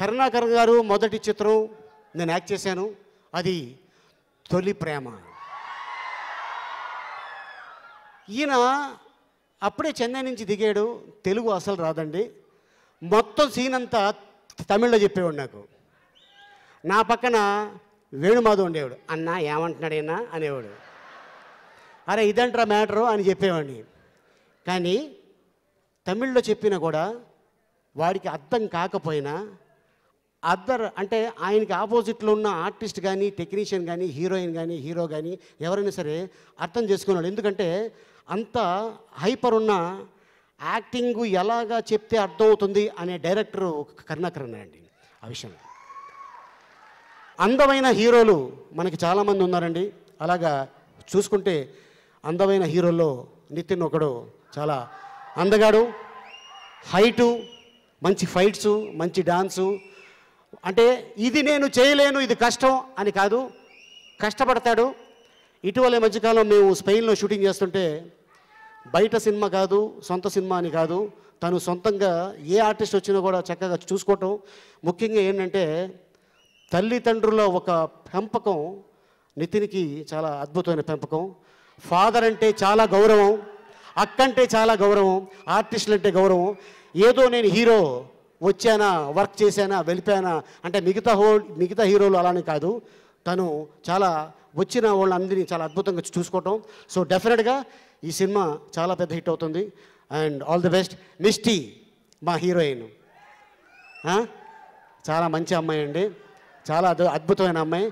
కరుణాకర్ గారు మొదటి చిత్రం నేను యాక్ట్ చేశాను, అది తొలి ప్రేమ. ఈయన అప్పుడే చెన్నై నుంచి దిగాడు, తెలుగు అసలు రాదండి. మొత్తం సీన్ అంతా తమిళ్లో చెప్పేవాడు నాకు. నా పక్కన వేణుమాధవ్ ఉండేవాడు. అన్న ఏమంటున్నాడైనా అనేవాడు. అరే ఇదంట్రా మ్యాటరు అని చెప్పేవాడిని. కానీ తమిళ్లో చెప్పినా కూడా వాడికి అర్థం కాకపోయినా అంటే ఆయనకి ఆపోజిట్లో ఉన్న ఆర్టిస్ట్ కానీ, టెక్నీషియన్ కానీ, హీరోయిన్ కానీ, హీరో కానీ ఎవరైనా సరే అర్థం చేసుకున్నాడు. ఎందుకంటే అంత హైపర్ ఉన్న యాక్టింగ్ ఎలాగా చెప్తే అర్థమవుతుంది అనే డైరెక్టరు కరుణాకర్ అండి. ఆ విషయం అందమైన హీరోలు మనకి చాలామంది ఉన్నారండి. అలాగా చూసుకుంటే అందమైన హీరోల్లో నితిన్ ఒకడు. చాలా అందగాడు, హైటు, మంచి ఫైట్సు, మంచి డాన్సు. అంటే ఇది నేను చేయలేను, ఇది కష్టం అని కాదు, కష్టపడతాడు. ఇటీవల మధ్యకాలం మేము స్పెయిన్లో షూటింగ్ చేస్తుంటే బయట సినిమా కాదు, సొంత సినిమా అని కాదు, తను సొంతంగా ఏ ఆర్టిస్ట్ వచ్చినా కూడా చక్కగా చూసుకోవటం. ముఖ్యంగా ఏంటంటే తల్లిదండ్రుల ఒక పెంపకం నితిన్కి చాలా అద్భుతమైన పెంపకం. ఫాదర్ అంటే చాలా గౌరవం, అక్కంటే చాలా గౌరవం, ఆర్టిస్టులు అంటే గౌరవం. ఏదో నేను హీరో వచ్చానా, వర్క్ చేశానా, వెళ్ళిపోయానా అంటే మిగతా హీరోలు అలానే కాదు. తను చాలా వచ్చిన వాళ్ళందరినీ చాలా అద్భుతంగా చూసుకోవటం. సో డెఫినెట్గా ఈ సినిమా చాలా పెద్ద హిట్ అవుతుంది. And all the best. Misty మా హీరోయిన్ చాలా మంచి అమ్మాయి అండి, చాలా అద్భుతమైన అమ్మాయి.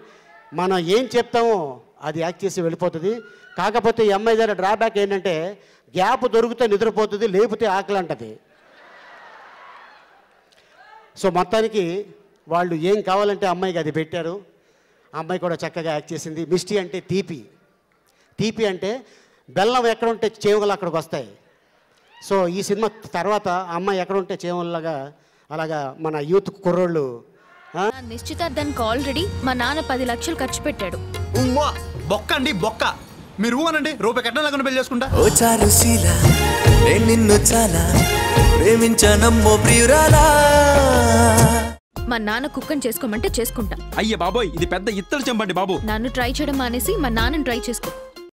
మనం ఏం చెప్తామో అది యాక్ట్ చేసి వెళ్ళిపోతుంది. కాకపోతే ఈ అమ్మాయి దగ్గర డ్రాబ్యాక్ ఏంటంటే గ్యాప్ దొరికితే నిద్రపోతుంది, లేకపోతే ఆకలి అంటది. సో మొత్తానికి వాళ్ళు ఏం కావాలంటే అమ్మాయికి అది పెట్టారు. ఆ అమ్మాయి కూడా చక్కగా యాక్ట్ చేసింది. మిస్టీ అంటే తీపి, తీపి అంటే బెల్లం ఎక్కడుంటే చేవులు అక్కడికి వస్తాయి. సో ఈ సినిమా తర్వాత ఆ అమ్మాయి ఎక్కడుంటే చేవుల్లాగా అలాగా మన యూత్ కుర్రోళ్ళు. నిశ్చితార్థానికి ఆల్రెడీ మా నాన్న 10 లక్షలు ఖర్చు పెట్టాడు. బొక్క అండి బొక్క. మీరు అనండి రూపాయి కట్నం పెళ్లి చేసుకుంటా. ఓ చారుశీల నేను నిన్ను చాలా ప్రేమించానమ్మో ప్రియురాలా. మా నాన్న కుక్కని చేసుకోమంటే చేసుకుంటా. అయ్య బాబోయ్, ఇది పెద్ద ఇత్తడి చెంబండి బాబు. నన్ను ట్రై చేయడం మానేసి మా నాన్నని ట్రై చేసుకో.